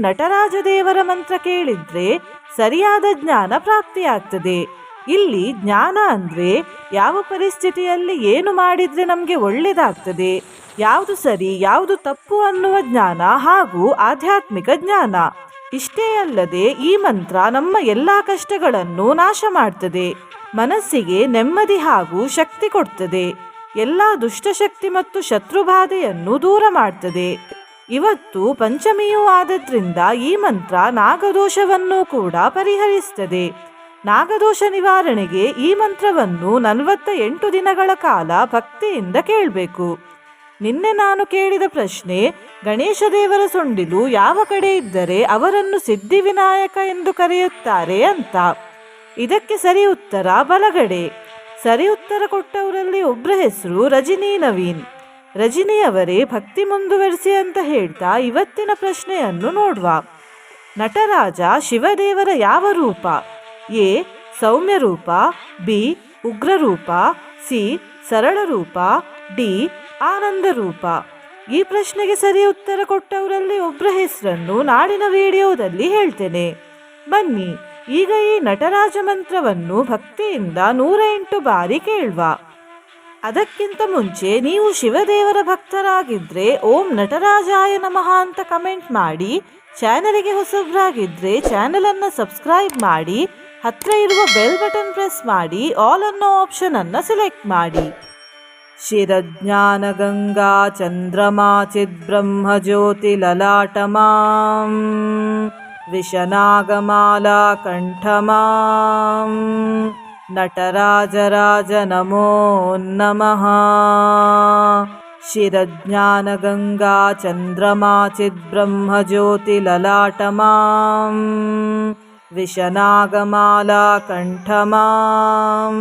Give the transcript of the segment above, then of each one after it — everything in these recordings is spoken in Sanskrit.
ನಟರಾಜ ದೇವರ ಮಂತ್ರ ಕೇಳಿದ್ರೆ ಸರಿಯಾದ ಜ್ಞಾನ ಪ್ರಾಪ್ತಿಯಾಗ್ತದೆ. ಇಲ್ಲಿ ಜ್ಞಾನ ಅಂದ್ರೆ ಯಾವ ಪರಿಸ್ಥಿತಿಯಲ್ಲಿ ಏನು ಮಾಡಿದ್ರೆ ನಮಗೆ ಒಳ್ಳೇದಾಗ್ತದೆ, ಯಾವುದು ಸರಿ ಯಾವುದು ತಪ್ಪು ಅನ್ನುವ ಜ್ಞಾನ ಹಾಗೂ ಆಧ್ಯಾತ್ಮಿಕ ಜ್ಞಾನ. ಇಷ್ಟೇ ಅಲ್ಲದೆ ಈ ಮಂತ್ರ ನಮ್ಮ ಎಲ್ಲಾ ಕಷ್ಟಗಳನ್ನು ನಾಶ ಮಾಡ್ತದೆ, ಮನಸ್ಸಿಗೆ ನೆಮ್ಮದಿ ಹಾಗೂ ಶಕ್ತಿ ಕೊಡ್ತದೆ, ಎಲ್ಲಾ ದುಷ್ಟಶಕ್ತಿ ಮತ್ತು ಶತ್ರುಬಾಧೆಯನ್ನು ದೂರ ಮಾಡ್ತದೆ. ಇವತ್ತು ಪಂಚಮಿಯೂ ಆದದ್ರಿಂದ ಈ ಮಂತ್ರ ನಾಗದೋಷವನ್ನು ಕೂಡ ಪರಿಹರಿಸ್ತದೆ. ನಾಗದೋಷ ನಿವಾರಣೆಗೆ ಈ ಮಂತ್ರವನ್ನು 48 ದಿನಗಳ ಕಾಲ ಭಕ್ತಿಯಿಂದ ಕೇಳಬೇಕು. ನಿನ್ನೆ ನಾನು ಕೇಳಿದ ಪ್ರಶ್ನೆ, ಗಣೇಶ ದೇವರ ಸೊಂಡಿಲು ಯಾವ ಕಡೆ ಇದ್ದರೆ ಅವರನ್ನು ಸಿದ್ಧಿವಿನಾಯಕ ಎಂದು ಕರೆಯುತ್ತಾರೆ ಅಂತ. ಇದಕ್ಕೆ ಸರಿ ಉತ್ತರ ಬಲಗಡೆ. ಸರಿ ಉತ್ತರ ಕೊಟ್ಟವರಲ್ಲಿ ಒಬ್ಬರ ಹೆಸರು ರಜಿನಿ ನವೀನ್. ರಜಿನಿಯವರೇ ಭಕ್ತಿ ಮುಂದುವರಿಸಿ ಅಂತ ಹೇಳ್ತಾ ಇವತ್ತಿನ ಪ್ರಶ್ನೆಯನ್ನು ನೋಡುವ. ನಟರಾಜ ಶಿವದೇವರ ಯಾವ ರೂಪ? ಎ ಸೌಮ್ಯ ರೂಪ, ಬಿ ಉಗ್ರ ರೂಪ, ಸಿ ಸರಳ ರೂಪ, ಡಿ ಆನಂದ ರೂಪ. ಈ ಪ್ರಶ್ನೆಗೆ ಸರಿ ಉತ್ತರ ಕೊಟ್ಟವರಲ್ಲಿ ಒಬ್ಬರ ಹೆಸರನ್ನು ನಾಡಿನ ವಿಡಿಯೋದಲ್ಲಿ ಹೇಳ್ತೇನೆ. ಬನ್ನಿ ಈಗ ಈ ನಟರಾಜ ಮಂತ್ರವನ್ನು ಭಕ್ತಿಯಿಂದ 108 ಬಾರಿ ಕೇಳುವ. ಅದಕ್ಕಿಂತ ಮುಂಚೆ ನೀವು ಶಿವದೇವರ ಭಕ್ತರಾಗಿದ್ದರೆ ಓಂ ನಟರಾಜಾಯ ನಮಃ ಅಂತ ಕಮೆಂಟ್ ಮಾಡಿ, ಚಾನಲಿಗೆ ಹೊಸಬ್ರಾಗಿದ್ದರೆ ಚಾನಲನ್ನು ಸಬ್ಸ್ಕ್ರೈಬ್ ಮಾಡಿ, ಹತ್ರ ಇರುವ ಬೆಲ್ ಬಟನ್ ಪ್ರೆಸ್ ಮಾಡಿ, ಆಲ್ ಅನ್ನೋ ಆಪ್ಷನ್ ಅನ್ನು ಸೆಲೆಕ್ಟ್ ಮಾಡಿ. ಶಿರಜ್ಞಾನ ಗಂಗಾ ಚಂದ್ರಮಾ ಚಿದ್ಬ್ರಹ್ಮ ಜ್ಯೋತಿ ಲಲಾಟಮಾಂ ವಿಷನಾಗಮಾಲಾ ಕಂಠಮಾಂ ನಟರಾಜರಾಜ ನಮೋ ನಮಃ. ಶಿರಜ್ಞಾನ ಗಂಗಾ ಚಂದ್ರಮಾ ಚಿದ್ಬ್ರಹ್ಮ ಜ್ಯೋತಿ ಲಲಾಟಮಾಂ ವಿಷನಾಗಮಾಲಾ ಕಂಠಮಾಂ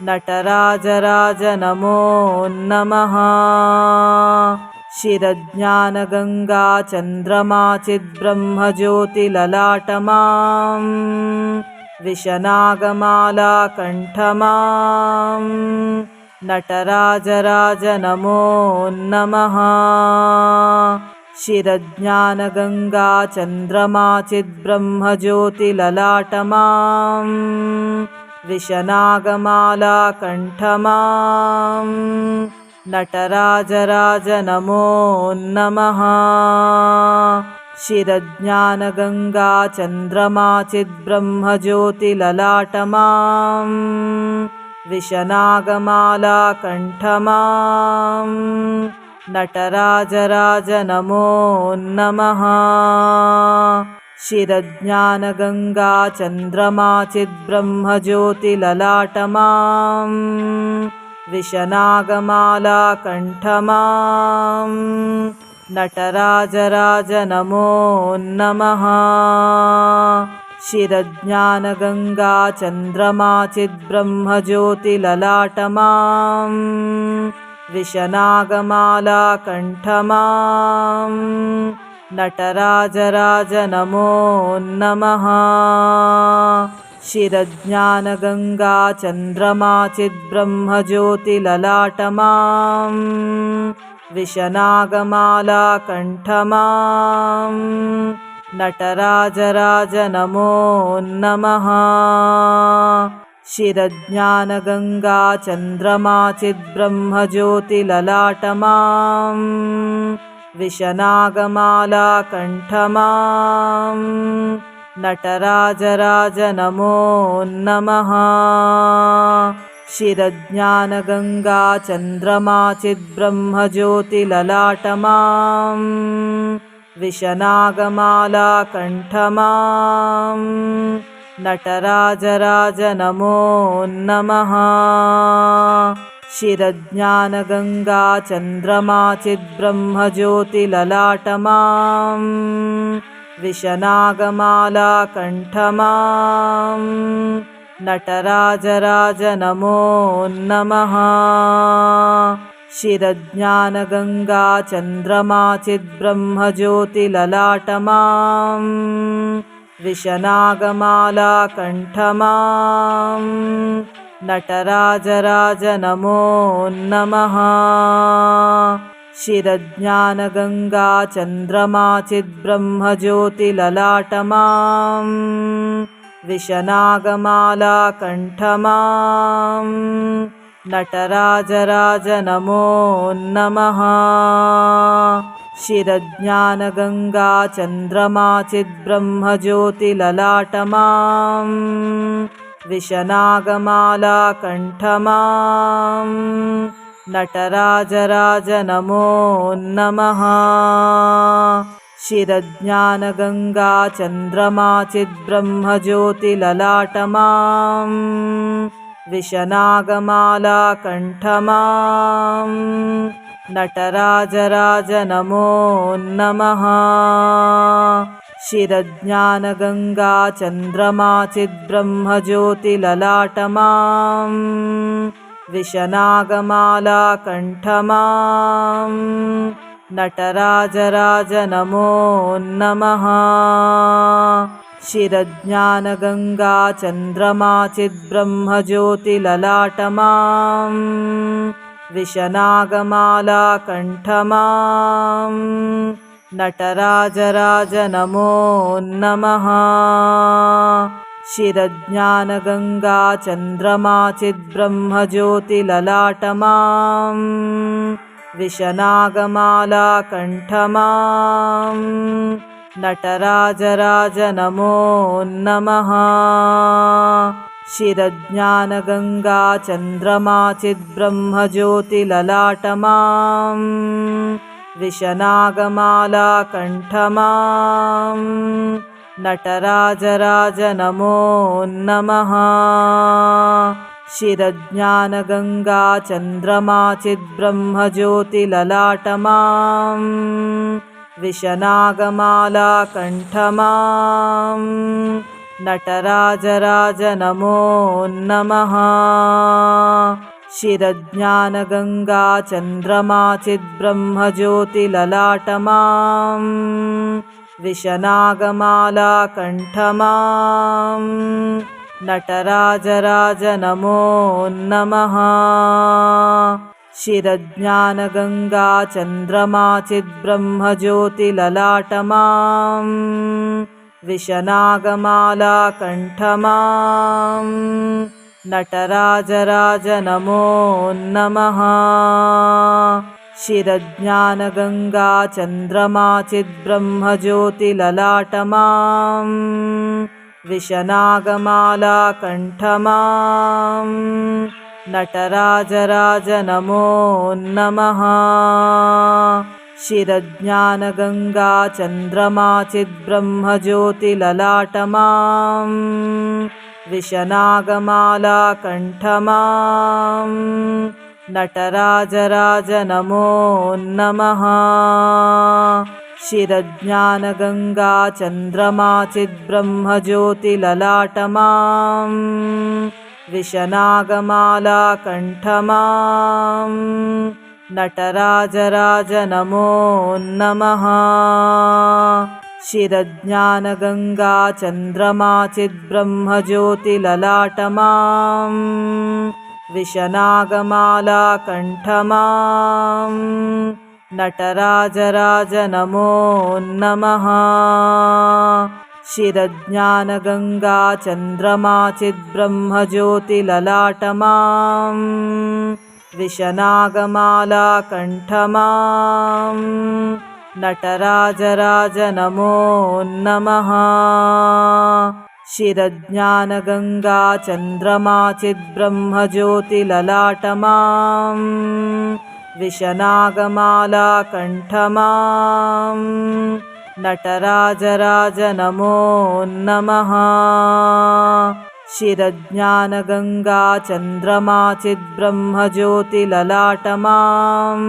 ನಟರಾಜರಾಜ ನಮೋ ನಮಃ. ಶಿರಜ್ಞಾನ ಗಂಗಾ ಚಂದ್ರಮಾ ಚಿದ್ಬ್ರಹ್ಮ ಜ್ಯೋತಿ ಲಲಾಟಮಾಂ ವಿಷನಾಗಮಾಲಾ ಕಂಠಮಾಂ ನಟರಾಜರಾಜ ನಮೋ ನಮಃ. ಶಿರಜ್ಞಾನ ಗಂಗಾ ಚಂದ್ರಮಾ ಚಿದ್ಬ್ರಹ್ಮ ಜ್ಯೋತಿ ಲಲಾಟಮಾಂ ವಿಷನಾಗಮಾಲಾ ಕಂಠಮಾಂ ನಟರಾಜರಾಜ ನಮೋ ನಮಃ. ಶಿರಜ್ಞಾನ ಗಂಗಾ ಚಂದ್ರಮಾ ಚಿದ್ಬ್ರಹ್ಮ ಜ್ಯೋತಿ ಲಲಾಟಮಾಂ ವಿಷನಾಗಮಾಲಾ ಕಂಠಮಾಂ ನಟರಾಜರಾಜ ನಮೋ ನಮಃ. ಶಿರಜ್ಞಾನ ಗಂಗಾ ಚಂದ್ರಮಾ ಚಿದ್ಬ್ರಹ್ಮ ಜ್ಯೋತಿ ಲಲಾಟಮಾಂ ವಿಷನಾಗಮಾಲಾ ಕಂಠಮಾಂ ನಟರಾಜರಾಜ ನಮೋ ನಮಃ. ಶಿರಜ್ಞಾನ ಗಂಗಾ ಚಂದ್ರಮಾ ಚಿದ್ಬ್ರಹ್ಮ ಜ್ಯೋತಿ ಲಲಾಟಮಾಂ ವಿಷನಾಗಮಾಲಾ ಕಂಠಮಾಂ ನಟರಾಜರಾಜ ನಮೋ ನಮಃ. ಶಿರಜ್ಞಾನ ಗಂಗಾ ಚಂದ್ರಮಾ ಚಿದ್ಬ್ರಹ್ಮ ಜ್ಯೋತಿ ಲಲಾಟಮಾಂ ವಿಷನಾಗಮಾಲಾ ಕಂಠಮಾಂ ನಟರಾಜರಾಜ ನಮೋ ನಮಃ. ಶಿರಜ್ಞಾನ ಗಂಗಾ ಚಂದ್ರಮಾ ಚಿದ್ಬ್ರಹ್ಮ ಜ್ಯೋತಿ ಲಲಾಟಮಾಂ ವಿಷನಾಗಮಾಲಾ ಕಂಠಮಾಂ ನಟರಾಜರಾಜ ನಮೋ ನಮಃ. ಶಿರಜ್ಞಾನ ಗಂಗಾ ಚಂದ್ರಮಾ ಚಿದ್ಬ್ರಹ್ಮ ಜ್ಯೋತಿ ಲಲಾಟಮಾಂ ವಿಷನಾಗಮಾಲಾ ಕಂಠಮಾಂ ನಟರಾಜರಾಜ ನಮೋ ನಮಃ. ಶಿರಜ್ಞಾನ ಗಂಗಾ ಚಂದ್ರಮಾ ಚಿದ್ಬ್ರಹ್ಮ ಜ್ಯೋತಿ ಲಲಾಟಮಾಂ ವಿಷನಾಗಮಾಲಾ ಕಂಠಮಾಂ ನಟರಾಜರಾಜ ನಮೋ ನಮಃ. ಶಿರಜ್ಞಾನ ಗಂಗಾ ಚಂದ್ರಮಾ ಚಿದ್ಬ್ರಹ್ಮ ಜ್ಯೋತಿ ಲಲಾಟಮಾಂ ವಿಷನಾಗಮಾಲಾ ಕಂಠಮಾಂ ನಟರಾಜರಾಜ ನಮೋ ನಮಃ. शिरज्ञानगङ्गा चन्द्रमा चिद्ब्रह्मज्योतिललाटमां विशनागमाला कण्ठमां नटराजराज नमो नमः। शिरज्ञानगङ्गा चन्द्रमा चिद्ब्रह्मज्योतिललाटमां विशनागमाला कण्ठमां नटराजराज नमो नमः। शिरज्ञानगङ्गा चन्द्रमा चिद्ब्रह्मज्योतिललाटमां विशनागमाला कण्ठमां नटराजराज नमो नमः। शिरज्ञानगङ्गा चन्द्रमा चिद्ब्रह्मज्योतिललाटमां विशनागमाला कण्ठमां नटराजराज नमो नमः। शिरज्ञानगङ्गा चन्द्रमा चिद्ब्रह्मज्योतिललाटमां विशनागमाला कण्ठमां नटराजराज नमो नमः। शिरज्ञानगङ्गा चन्द्रमा चिद्ब्रह्मज्योतिललाटमां विशनागमाला कण्ठमां नटराजराज नमो नमः। शिरज्ञानगङ्गा चन्द्रमा चिद्ब्रह्मज्योतिललाटमां विशनागमाला कण्ठमां नटराजराज नमो नमः। शिरज्ञानगङ्गा चन्द्रमा चिद्ब्रह्मज्योतिललाटमां विशनागमाला कण्ठमां नटराजराज नमो नमः। शिरज्ञानगङ्गा चन्द्रमा चिद्ब्रह्मज्योतिललाटमां विशनागमाला कण्ठमां नटराजराज नमो नमः। शिरज्ञानगङ्गा चन्द्रमा चिद्ब्रह्मज्योतिललाटमां विशनागमाला कण्ठमां नटराजराज नमो नमः। शिरज्ञानगङ्गा चन्द्रमा चिद्ब्रह्मज्योतिललाटमां विशनागमाला कण्ठमां नटराजराज नमो नमः। शिरज्ञानगङ्गा चन्द्रमा चिद्ब्रह्मज्योतिललाटमां विशनागमाला कण्ठमां नटराजराज नमो नमः। शिरज्ञानगङ्गा चन्द्रमा चिद्ब्रह्मज्योतिललाटमां विशनागमाला कण्ठमां नटराजराज नमो नमः। शिरज्ञानगङ्गा चन्द्रमा चिद्ब्रह्मज्योतिललाटमां विशनागमाला कण्ठमां नटराजराज नमो नमः। शिरज्ञानगङ्गा चन्द्रमा चिद्ब्रह्मज्योतिललाटमां विशनागमाला कण्ठमां नटराजराज नमो नमः। शिरज्ञानगङ्गा चन्द्रमा चिद्ब्रह्मज्योतिललाटमां विशनागमाला कण्ठमां नटराजराज नमो नमः। शिरज्ञानगङ्गा चन्द्रमा चिद्ब्रह्मज्योतिललाटमां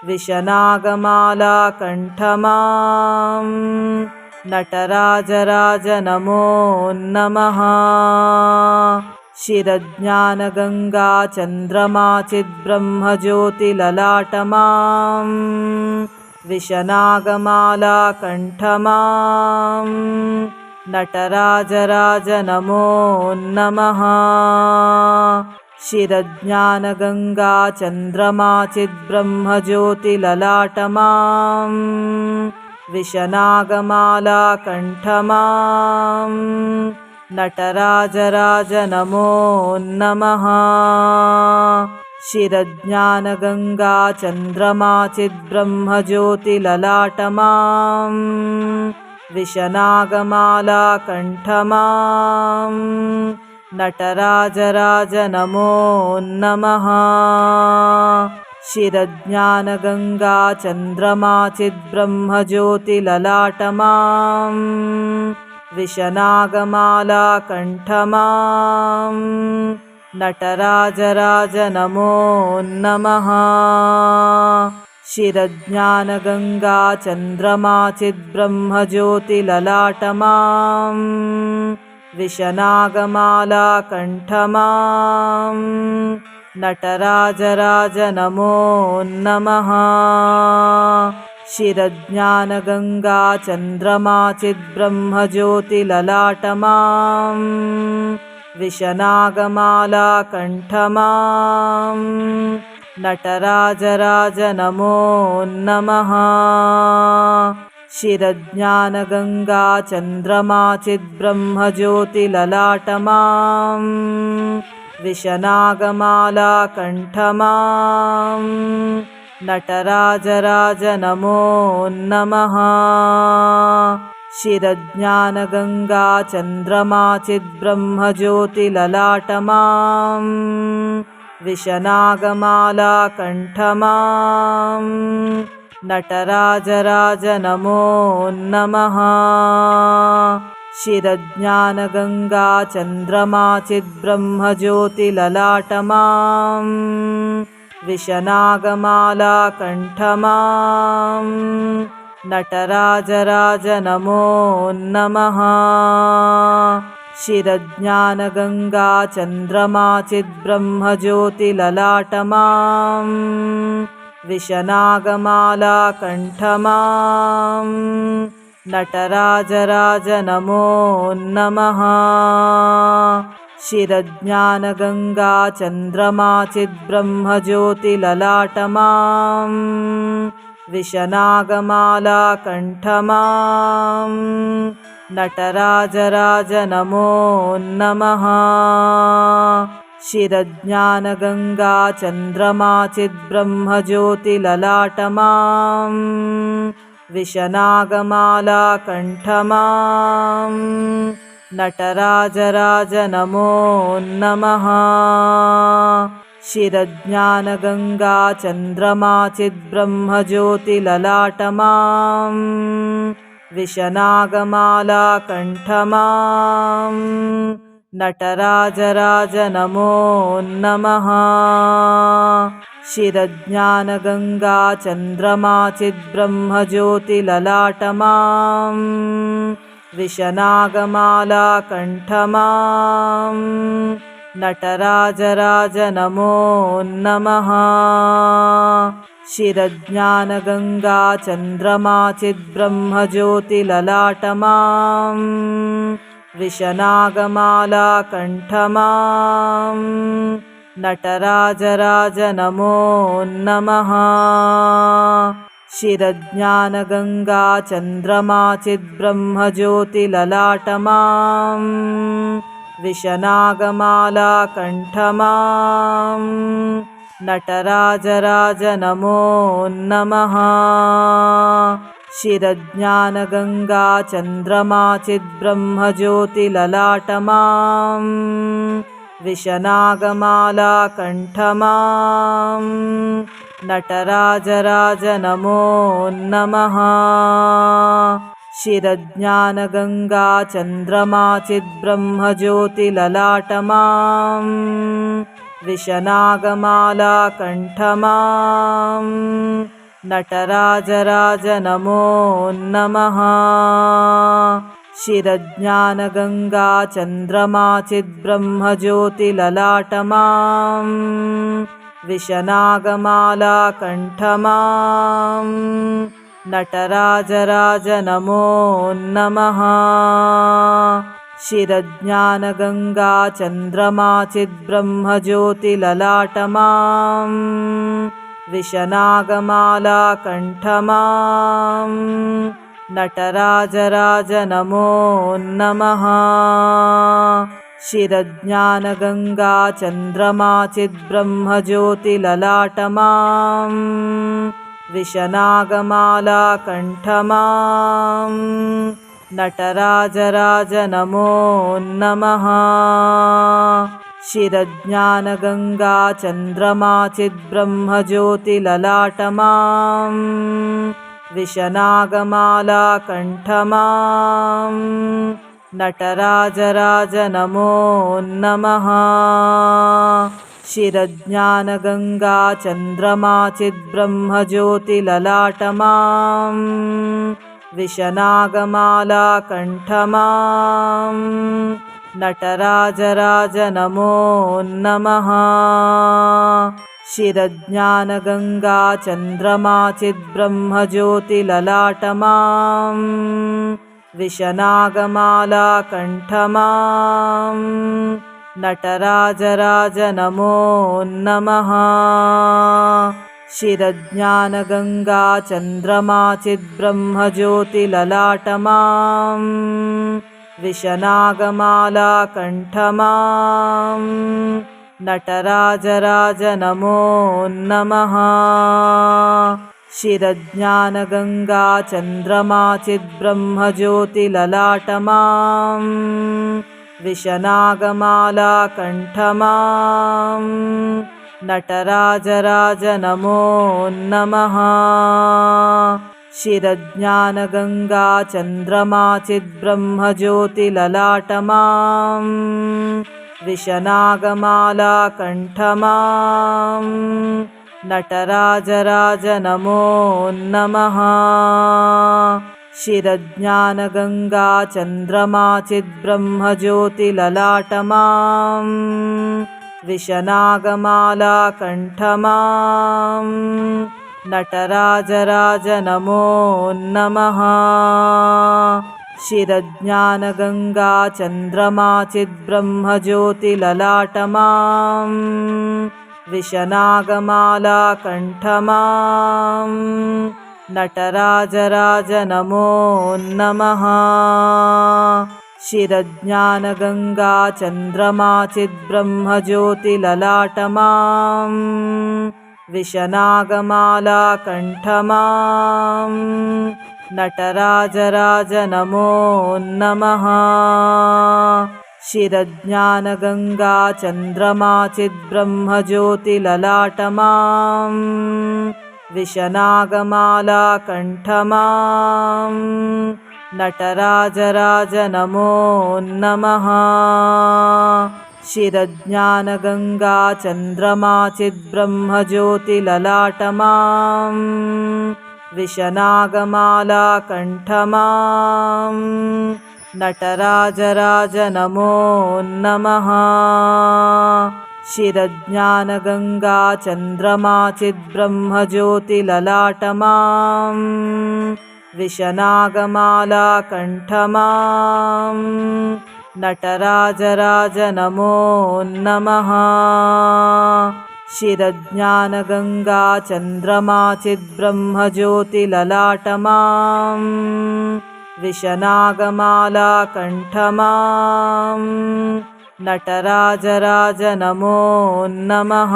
विशनागमाला कण्ठमां नटराजराज नमो नमः। शिरज्ञानगङ्गा चन्द्रमा चिद्ब्रह्मज्योतिललाटमां विशनागमाला कण्ठमां नटराजराज नमो नमः। शिरज्ञानगङ्गा चन्द्रमा चिद्ब्रह्मज्योतिललाटमां विशनागमाला कण्ठमां नटराजराज नमो नमः। शिरज्ञानगङ्गा चन्द्रमा चिद्ब्रह्मज्योतिललाटमां विशनागमाला कण्ठमां नटराजराज नमो नमः। शिरज्ञानगङ्गा चन्द्रमा चिद्ब्रह्मज्योतिललाटमां विशनागमाला कण्ठमां नटराजराज नमो नमः। शिरज्ञानगङ्गा चन्द्रमा चिद्ब्रह्मज्योतिललाटमां विशनागमाला कण्ठमां नटराजराज नमो नमः। शिरज्ञानगङ्गा चन्द्रमा चिद्ब्रह्मज्योतिललाटमां विशनागमाला कण्ठमां नटराजराज नमो नमः। शिरज्ञानगङ्गा चन्द्रमा चिद्ब्रह्मज्योतिललाटमां विशनागमाला कण्ठमां नटराजराज नमो नमः। शिरज्ञानगङ्गा चन्द्रमा चिद्ब्रह्मज्योतिललाटमां विशनागमाला कण्ठमां नटराजराज नमो नमः। शिरज्ञानगङ्गा चन्द्रमा चिद्ब्रह्मज्योतिललाटमां विशनागमाला कण्ठमां नटराजराज नमो नमः। शिरज्ञानगङ्गा चन्द्रमा चिद्ब्रह्मज्योतिललाटमां विशनागमाला कण्ठमां नटराजराज नमो नमः। शिरज्ञानगङ्गा चन्द्रमा चिद्ब्रह्मज्योतिललाटमां विशनागमाला कण्ठमां नटराजराज नमो नमः। शिरज्ञानगङ्गा चन्द्रमा चिद्ब्रह्मज्योतिललाटमां विशनागमाला कण्ठमां नटराजराज नमो नमः। शिरज्ञानगङ्गा चन्द्रमा चिद्ब्रह्मज्योतिललाटमां विशनागमाला कण्ठमां नटराजराज नमो नमः। शिरज्ञानगङ्गा चन्द्रमा चिद्ब्रह्मज्योतिललाटमां विशनागमाला कण्ठमां नटराजराज नमो नमः। शिरज्ञानगङ्गा चन्द्रमा चिद्ब्रह्मज्योतिललाटमां विशनागमाला कण्ठमां नटराजराज नमो नमः। शिरज्ञानगङ्गा चन्द्रमा चिद्ब्रह्मज्योतिललाटमां विशनागमाला कण्ठमां नटराजराज नमो नमः। शिरज्ञानगङ्गा चन्द्रमा चिद्ब्रह्मज्योतिललाटमां विशनागमाला कण्ठमां नटराजराज नमो नमः। शिरज्ञानगङ्गा चन्द्रमा चिद्ब्रह्मज्योतिललाटमां विशनागमाला कण्ठमां नटराजराज नमो नमः। शिरज्ञानगङ्गा चन्द्रमा चिद्ब्रह्मज्योतिललाटमां विशनागमाला कण्ठमां नटराजराज नमो नमः। शिरज्ञानगङ्गा चन्द्रमा चिद्ब्रह्मज्योतिललाटमां विशनागमाला कण्ठमां नटराजराज नमो नमः। शिरज्ञानगङ्गा चन्द्रमा चिद्ब्रह्मज्योतिललाटमां विशनागमाला कण्ठमां नटराजराज नमो नमः। शिरज्ञानगङ्गा चन्द्रमा चिद्ब्रह्मज्योतिललाटमां विशनागमाला कण्ठमां नटराजराज नमो नमः। शिरज्ञानगङ्गा चन्द्रमा चिद्ब्रह्मज्योतिललाटमां विशनागमाला कण्ठमां नटराजराज नमो नमः। शिरज्ञानगङ्गा चन्द्रमा चिद्ब्रह्मज्योतिललाटमां विशनागमाला कण्ठमां नटराजराज नमो नमः। शिरज्ञानगङ्गा चन्द्रमा चिद्ब्रह्मज्योतिललाटमां विशनागमाला कण्ठमां नटराजराज नमो नमः। शिरज्ञानगङ्गा चन्द्रमा चिद्ब्रह्मज्योतिललाटमां विशनागमाला कण्ठमां नटराजराज नमो नमः। शिरज्ञानगङ्गा चन्द्रमा चिद्ब्रह्मज्योतिललाटमां विशनागमाला कण्ठमां नटराजराज नमो नमः। शिरज्ञानगङ्गा चन्द्रमा चिद्ब्रह्मज्योतिललाटमां विशनागमाला कण्ठमां नटराजराज नमो नमः। शिरज्ञानगङ्गा चन्द्रमा चिद्ब्रह्मज्योतिललाटमां विशनागमाला कण्ठमां नटराजराज नमो नमः। शिरज्ञानगङ्गा चन्द्रमा चिद्ब्रह्मज्योतिललाटमां विशनागमाला कण्ठमां नटराजराज नमो नमः। शिरज्ञानगङ्गा चन्द्रमा चिद्ब्रह्मज्योतिललाटमां विशनागमाला कण्ठमां नटराजराज नमो नमः। शिरज्ञानगङ्गा चन्द्रमा चिद्ब्रह्मज्योतिललाटमां विशनागमाला कण्ठमां नटराजराज नमो नमः। शिरज्ञानगङ्गा चन्द्रमा चिद्ब्रह्मज्योतिललाटमां विशनागमाला कण्ठमां नटराजराज नमो नमः। शिरज्ञानगङ्गा चन्द्रमा चिद्ब्रह्मज्योतिललाटमां विशनागमाला कण्ठमां नटराजराज नमो नमः।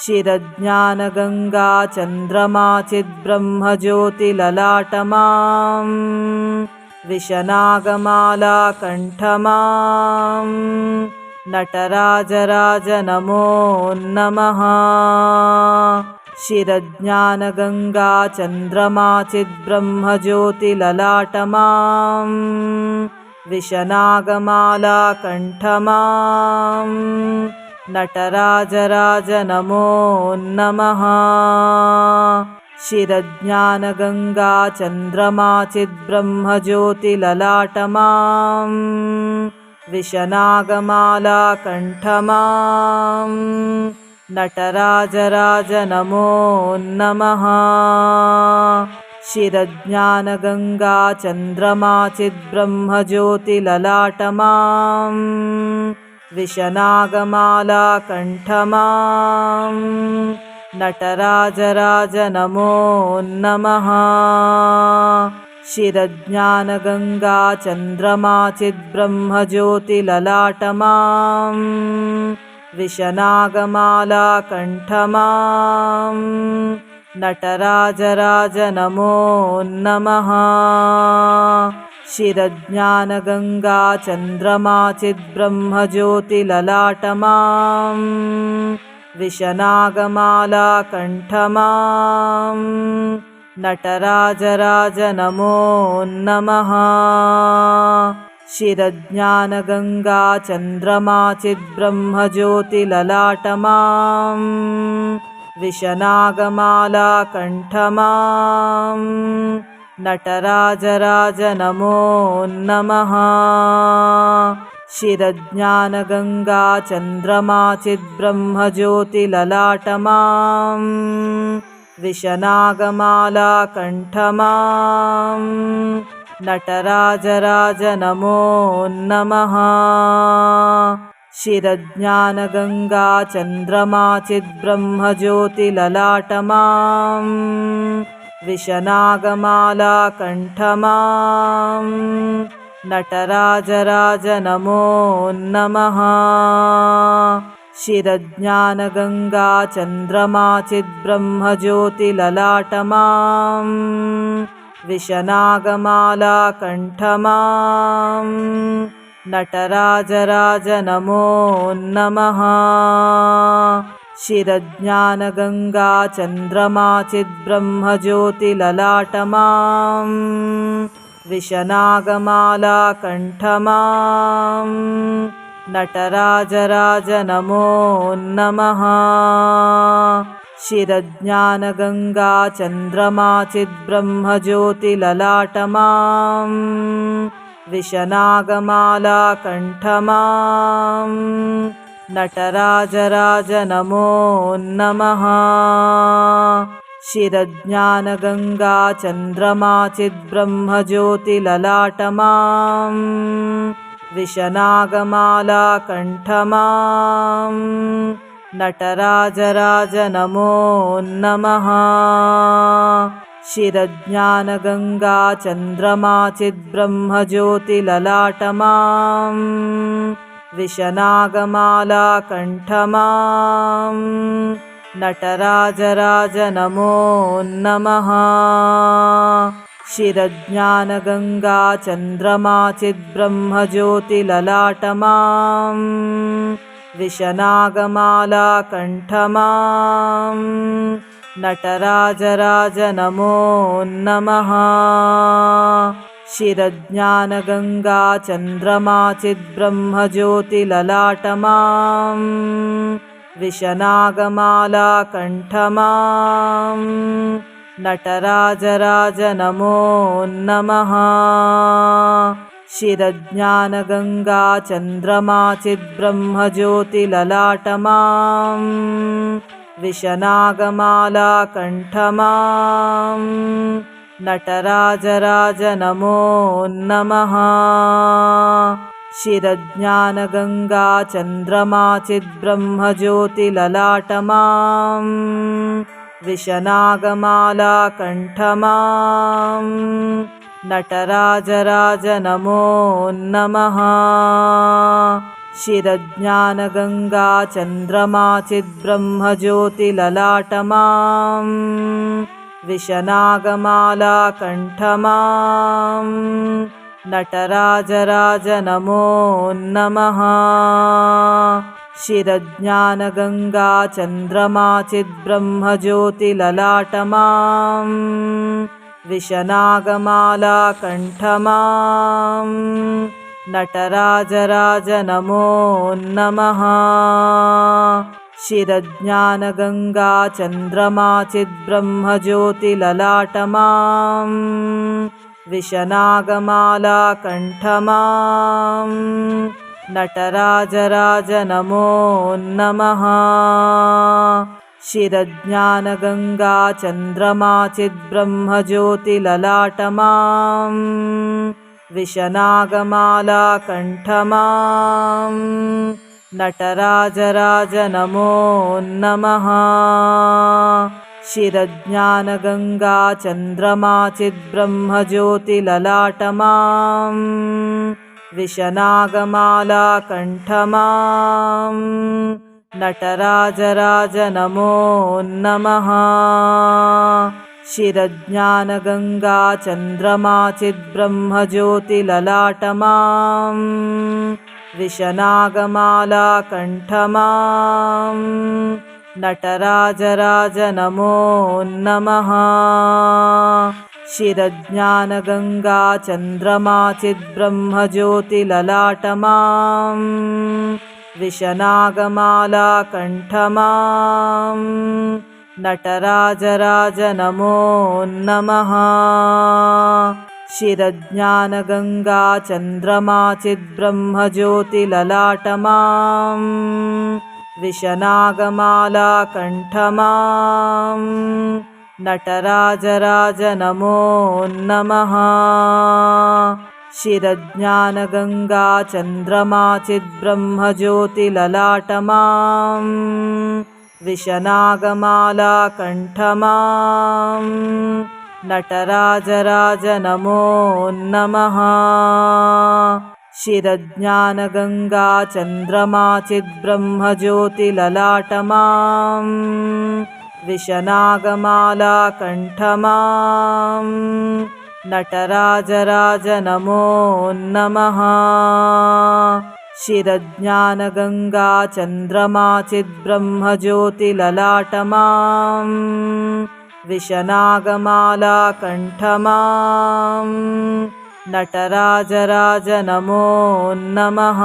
शिरज्ञानगङ्गा चन्द्रमा चिद्ब्रह्मज्योतिललाटमां विशनागमाला कण्ठमां नटराजराज नमो नमः। शिरज्ञानगङ्गा चन्द्रमा चिद्ब्रह्मज्योतिललाटमां विशनागमाला कण्ठमां नटराजराज नमो नमः। शिरज्ञानगङ्गा चन्द्रमा चिद्ब्रह्मज्योतिललाटमां विशनागमाला कण्ठमां नटराजराज नमो नमः। शिरज्ञानगङ्गा चन्द्रमा चिद्ब्रह्मज्योतिललाटमां विशनागमाला कण्ठमां नटराजराज नमो नमः। शिरज्ञानगङ्गा चन्द्रमा चिद्ब्रह्मज्योतिललाटमां विशनागमाला कण्ठमां नटराजराज नमो नमः। शिरज्ञानगङ्गा चन्द्रमा चिद्ब्रह्मज्योतिललाटमां विशनागमाला कण्ठमां नटराजराज नमो नमः। शिरज्ञानगङ्गा चन्द्रमा चिद्ब्रह्मज्योतिललाटमां विशनागमाला कण्ठमां नटराजराज नमो नमः। शिरज्ञानगङ्गा चन्द्रमा चिद्ब्रह्मज्योतिललाटमां विशनागमाला कण्ठमां नटराजराज नमो नमः। शिरज्ञानगङ्गा चन्द्रमा चिद्ब्रह्मज्योतिललाटमां विशनागमाला कण्ठमां नटराजराज नमो नमः। शिरज्ञानगङ्गा चन्द्रमा चिद्ब्रह्मज्योतिललाटमां विशनागमाला कण्ठमां नटराजराज नमो नमः। शिरज्ञानगङ्गा चन्द्रमा चिद्ब्रह्मज्योतिललाटमां विशनागमाला कण्ठमां नटराजराज नमो नमः। शिरज्ञानगङ्गा चन्द्रमा चिद्ब्रह्मज्योतिललाटमां विशनागमाला कण्ठमां नटराजराज नमो नमः। शिरज्ञानगङ्गा चन्द्रमा चिद्ब्रह्मज्योतिललाटमां विशनागमाला कण्ठमां नटराजराज नमो नमः। शिरज्ञानगङ्गा चन्द्रमा चिद्ब्रह्मज्योतिललाटमां विशनागमाला कण्ठमां नटराजराज नमो नमः। शिरज्ञानगङ्गा चन्द्रमा चिद्ब्रह्मज्योतिललाटमां विशनागमाला कण्ठमां नटराजराज नमो नमः। शिरज्ञानगङ्गा चन्द्रमा चिद्ब्रह्मज्योतिललाटमां विशनागमाला कण्ठमां नटराजराज नमो नमः। शिरज्ञानगङ्गा चन्द्रमा चिद्ब्रह्मज्योतिललाटमां विशनागमाला कण्ठमां नटराजराज नमो नमः। शिरज्ञानगङ्गा चन्द्रमा चिद्ब्रह्मज्योतिललाटमां विशनागमाला कण्ठमां नटराजराज नमो नमः। शिरज्ञानगङ्गा चन्द्रमा चिद्ब्रह्मज्योतिललाटमां विशनागमाला कण्ठमां नटराजराज नमो नमः। शिरज्ञानगङ्गा चन्द्रमा चिद्ब्रह्मज्योतिललाटमां विशनागमाला कण्ठमां नटराजराज नमो नमः। शिरज्ञानगङ्गा चन्द्रमा चिद्ब्रह्मज्योतिललाटमां विशनागमाला कण्ठमां नटराजराज नमो नमः। शिरज्ञानगङ्गा चन्द्रमा चिद्ब्रह्मज्योतिललाटमां विशनागमाला कण्ठमां नटराजराज नमो नमः। शिरज्ञानगङ्गा चन्द्रमा चिद्ब्रह्मज्योतिललाटमां विशनागमाला कण्ठमां नटराजराज नमो नमः। शिरज्ञानगङ्गा चन्द्रमा चिद्ब्रह्मज्योतिललाटमां विशनागमाला कण्ठमां नटराजराज नमो नमः। शिरज्ञानगङ्गा चन्द्रमा चिद्ब्रह्मज्योतिललाटमां विशनागमाला कण्ठमां नटराजराज नमो नमः। शिरज्ञानगङ्गा चन्द्रमा चिद्ब्रह्मज्योतिललाटमां विशनागमाला कण्ठमां नटराजराज नमो नमः। शिरज्ञानगङ्गा चन्द्रमा चिद्ब्रह्मज्योतिललाटमां विशनागमाला कण्ठमां नटराजराज नमो नमः। शिरज्ञानगङ्गा चन्द्रमा चिद्ब्रह्मज्योतिललाटमां विशनागमाला कण्ठमां नटराजराज नमो नमः। शिरज्ञानगङ्गा चन्द्रमा चिद्ब्रह्मज्योतिललाटमां विशनागमाला कण्ठमां नटराजराज नमो नमः।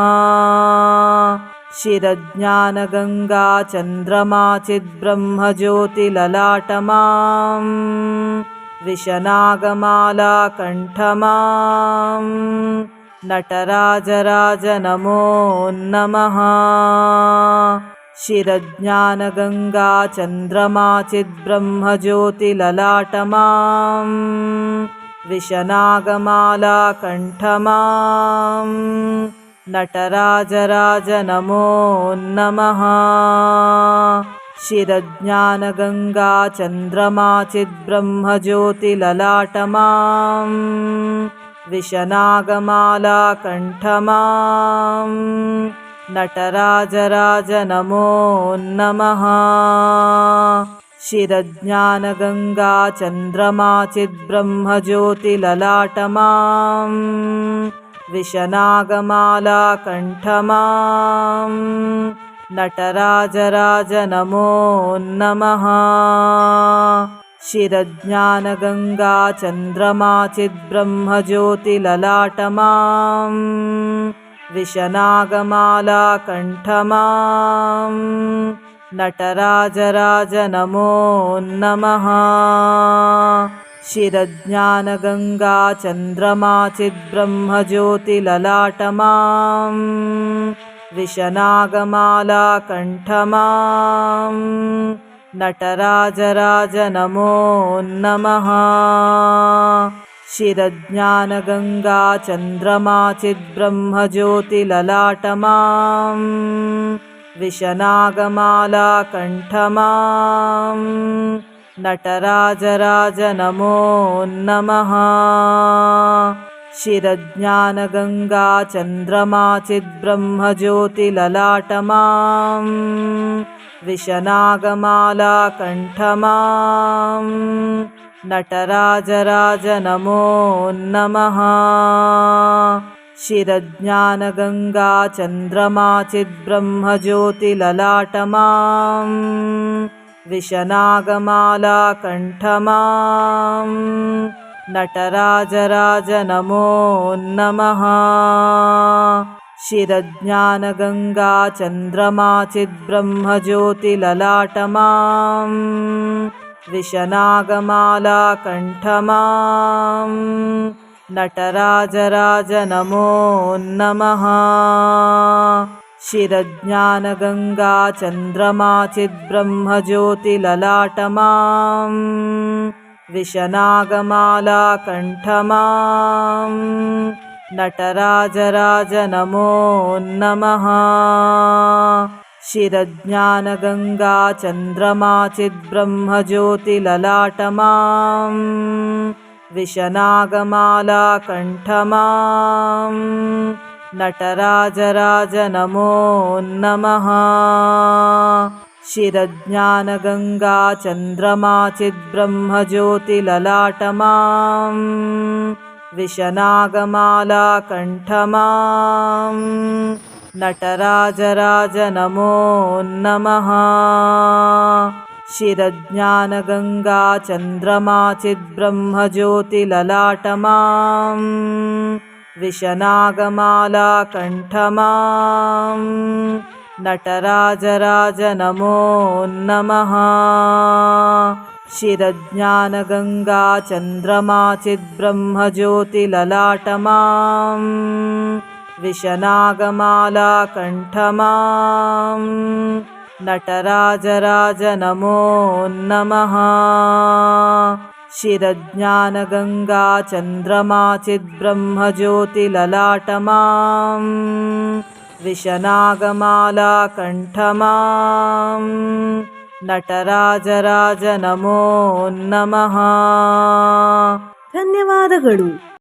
शिरज्ञानगङ्गा चन्द्रमा चिद्ब्रह्मज्योतिललाटमां विशनागमाला कण्ठमां नटराजराज नमो नमः। शिरज्ञानगङ्गा चन्द्रमा चिद्ब्रह्मज्योतिललाटमां विशनागमाला कण्ठमां नटराजराज नमो नमः। शिरज्ञानगङ्गा चन्द्रमा चिद्ब्रह्मज्योतिललाटमां विशनागमाला कण्ठमां नटराजराज नमो नमः। शिरज्ञानगङ्गा चन्द्रमा चिद्ब्रह्मज्योतिललाटमां विशनागमाला कण्ठमां नटराजराज नमो नमः। शिरज्ञानगङ्गा चन्द्रमा चिद्ब्रह्मज्योतिललाटमां विशनागमाला कण्ठमां नटराजराज नमो नमः। शिरज्ञानगङ्गा चन्द्रमा चिद्ब्रह्मज्योतिललाटमां विशनागमाला कण्ठमां नटराजराज नमो नमः। शिरज्ञानगङ्गा चन्द्रमा चिद्ब्रह्मज्योतिललाटमां विशनागमाला कण्ठमां नटराजराज नमो नमः। शिरज्ञानगङ्गा चन्द्रमा चिद्ब्रह्मज्योतिललाटमां विशनागमाला कण्ठमां नटराजराज नमो नमः। शिरज्ञानगङ्गा चन्द्रमा चिद्ब्रह्मज्योतिललाटमां विशनागमाला कण्ठमां नटराजराज नमो नमः। शिरज्ञानगङ्गा चन्द्रमा चिद्ब्रह्मज्योतिललाटमां विशनागमाला कण्ठमां नटराजराज नमो नमः। ಶಿರಜ್ಞಾನಗಂಗಾ ಚಂದ್ರಮಾ ಚಿದ್ಬ್ರಹ್ಮಜ್ಯೋತಿಲಲಾಟಮಾಂ ವಿಷನಾಗಮಾಲಾ ಕಂಠಮಾಂ ನಟರಾಜರಾಜ ನಮೋ ನಮಃ. ಶಿರಜ್ಞಾನಗಂಗಾ ಚಂದ್ರಮಾ ಚಿದ್ಬ್ರಹ್ಮಜ್ಯೋತಿಲಲಾಟಮಾಂ ವಿಷನಾಗಮಾಲಾ ಕಂಠಮಾಂ ನಟರಾಜರಾಜ ನಮೋ ನಮಃ. ಶಿರಜ್ಞಾನಗಂಗಾ ಚಂದ್ರಮಾ ಚಿದ್ಬ್ರಹ್ಮಜ್ಯೋತಿಲಲಾಟಮಾಂ ವಿಷನಾಗಮಾಲಾ ಕಂಠಮಾಂ ನಟರಾಜರಾಜ ನಮೋ ನಮಃ. ಶಿರಜ್ಞಾನಗಂಗಾ ಚಂದ್ರಮಾ ಚಿದ್ಬ್ರಹ್ಮಜ್ಯೋತಿಲಲಾಟಮಾಂ ವಿಷನಾಗಮಾಲಾ ಕಂಠಮಾಂ ನಟರಾಜರಾಜ ನಮೋ ನಮಃ. ಶಿರಜ್ಞಾನಗಂಗಾ ಚಂದ್ರಮಾ ಚಿದ್ಬ್ರಹ್ಮಜ್ಯೋತಿಲಲಾಟಮಾಂ ವಿಷನಾಗಮಾಲಾ ಕಂಠಮಾಂ ನಟರಾಜರಾಜ ನಮೋ ನಮಃ. ಶಿರಜ್ಞಾನಗಂಗಾ ಚಂದ್ರಮಾ ಚಿದ್ಬ್ರಹ್ಮಜ್ಯೋತಿಲಲಾಟಮಾಂ ವಿಷನಾಗಮಾಲಾ ಕಂಠಮಾಂ ನಟರಾಜರಾಜ ನಮೋ ನಮಃ. ಧನ್ಯವಾದಗಳು.